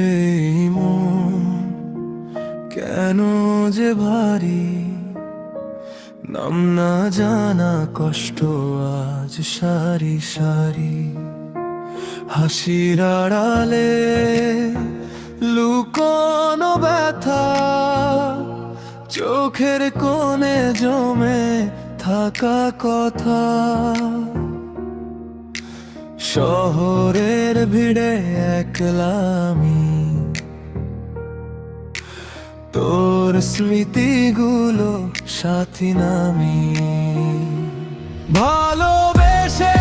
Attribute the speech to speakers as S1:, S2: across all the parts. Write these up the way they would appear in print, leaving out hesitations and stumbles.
S1: এই মন কেন যে ভারী, নাম না জানা কষ্ট আজ সারি সারি। হাসির আড়ালে লুকোনো ব্যথা, চোখের কোণে জমে থাকা কথা। শহরের ভিড়ে একলা আমি, তোর স্মৃতিগুলো সাথী নামি। ভালোবেসে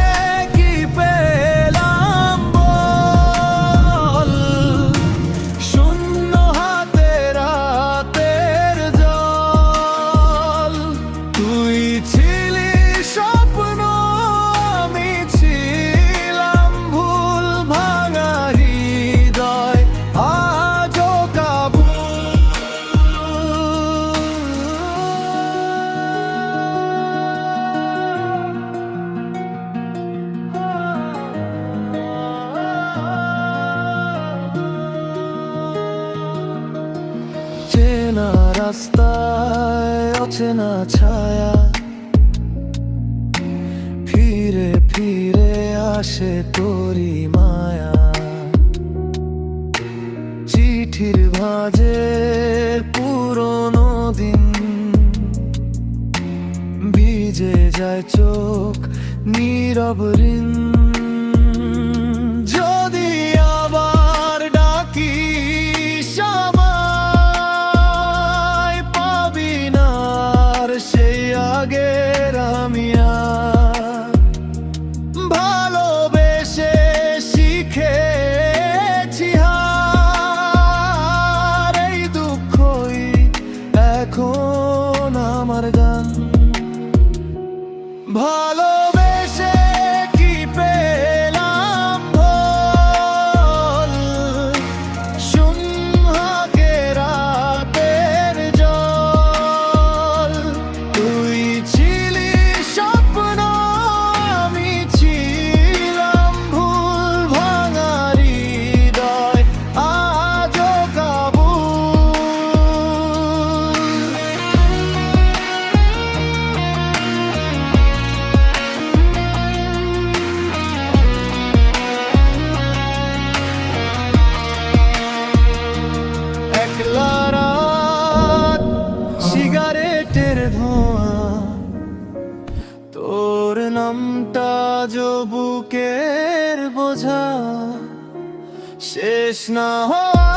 S1: কি পেলাম বল, শূন্য হাতে রাতের জল। তুই ছিলি স্বপ্ন, আমি ছিলাম ভুল ভাঙা হৃদয়, আজও কাবু। চেনা রাস্তায় অচেনা ছায়া, ফিরে ফিরে আসে তোরি মায়া। চিঠির ভাঁজে পুরনো দিন, ভিজে যায় চোখ নীরব ঋণ। যদি আবার ডাকিস আমায়, পাবি না আর সেই আগের আমি আর। ভালোবেসে শিখেছি হার, এই দুঃখই এখন আমার গান। ভালোবেসে কি পেলাম বল, শূন্য হাতে রাতের জল। তুই ছিলি স্বপ্ন, আমি ছিলাম ভুল ভাঙা হৃদয়, আজও কাবু। একলা রাত, সিগারেটের ধোঁয়া, তোর নামটা যো বুকের বোঝা। শেষ না হয়